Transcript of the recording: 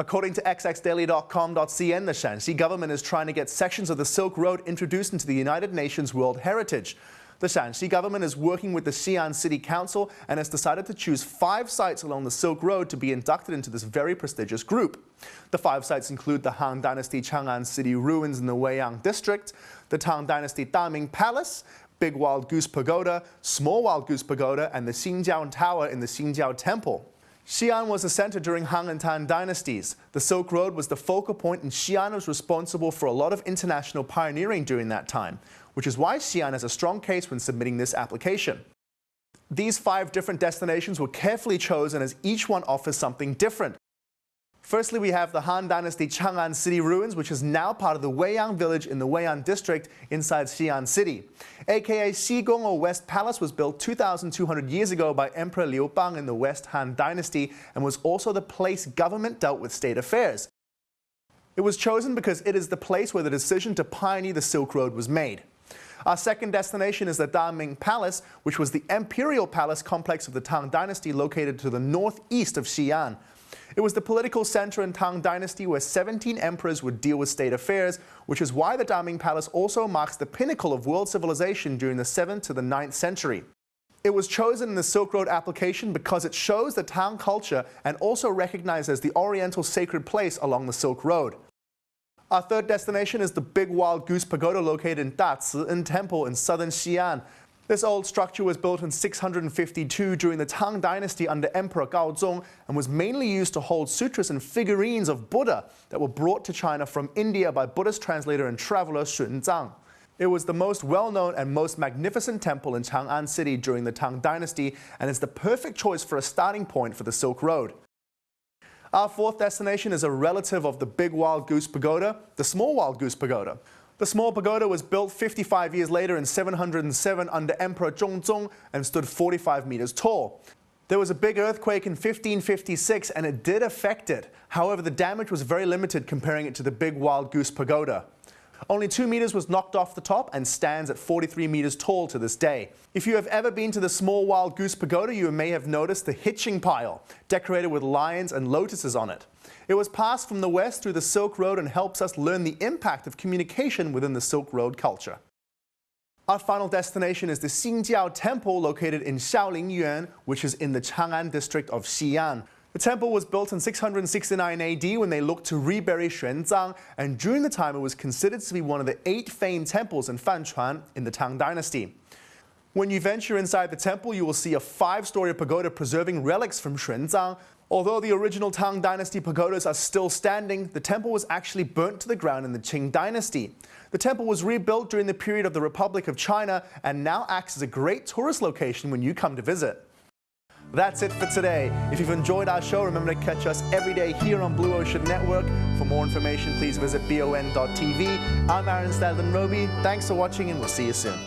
According to xxdaily.com.cn, the Shaanxi government is trying to get sections of the Silk Road introduced into the United Nations World Heritage. The Shaanxi government is working with the Xi'an City Council and has decided to choose 5 sites along the Silk Road to be inducted into this very prestigious group. The 5 sites include the Han Dynasty Chang'an city ruins in the Weiyang district, the Tang Dynasty Daming Palace, Big Wild Goose Pagoda, Small Wild Goose Pagoda, and the Xingjiao Tower in the Xingjiao Temple. Xi'an was a center during Han and Tang dynasties. The Silk Road was the focal point, and Xi'an was responsible for a lot of international pioneering during that time, which is why Xi'an has a strong case when submitting this application. These 5 different destinations were carefully chosen as each one offers something different. Firstly, we have the Han Dynasty Chang'an city ruins, which is now part of the Weiyang village in the Weiyang district inside Xi'an city. AKA Xigong or West Palace was built 2,200 years ago by Emperor Liu Bang in the West Han Dynasty and was also the place government dealt with state affairs. It was chosen because it is the place where the decision to pioneer the Silk Road was made. Our second destination is the Daming Palace, which was the imperial palace complex of the Tang Dynasty located to the northeast of Xi'an. It was the political center in Tang Dynasty where 17 emperors would deal with state affairs, which is why the Daming Palace also marks the pinnacle of world civilization during the 7th to the 9th century. It was chosen in the Silk Road application because it shows the Tang culture and also recognized as the oriental sacred place along the Silk Road. Our third destination is the Big Wild Goose Pagoda located in Xingjiao Temple in southern Xi'an. This old structure was built in 652 during the Tang Dynasty under Emperor Gaozong and was mainly used to hold sutras and figurines of Buddha that were brought to China from India by Buddhist translator and traveler Xuanzang. It was the most well-known and most magnificent temple in Chang'an city during the Tang Dynasty and is the perfect choice for a starting point for the Silk Road. Our fourth destination is a relative of the Big Wild Goose Pagoda, the Small Wild Goose Pagoda. The small pagoda was built 55 years later in 707 under Emperor Zhongzong and stood 45 meters tall. There was a big earthquake in 1556 and it did affect it. However, the damage was very limited comparing it to the Big Wild Goose Pagoda. Only 2 meters was knocked off the top and stands at 43 meters tall to this day. If you have ever been to the Small Wild Goose Pagoda, you may have noticed the hitching pile, decorated with lions and lotuses on it. It was passed from the west through the Silk Road and helps us learn the impact of communication within the Silk Road culture. Our final destination is the Xingjiao Temple located in Shaolingyuan, which is in the Chang'an district of Xi'an. The temple was built in 669 AD when they looked to rebury Xuanzang, and during the time it was considered to be one of the 8 famed temples in Fanchuan in the Tang Dynasty. When you venture inside the temple, you will see a 5-story pagoda preserving relics from Xuanzang. Although the original Tang Dynasty pagodas are still standing, the temple was actually burnt to the ground in the Qing Dynasty. The temple was rebuilt during the period of the Republic of China and now acts as a great tourist location when you come to visit. That's it for today. If you've enjoyed our show, remember to catch us every day here on Blue Ocean Network. For more information, please visit BONTV. I'm Aaron Stadlin-Roby. Thanks for watching and we'll see you soon.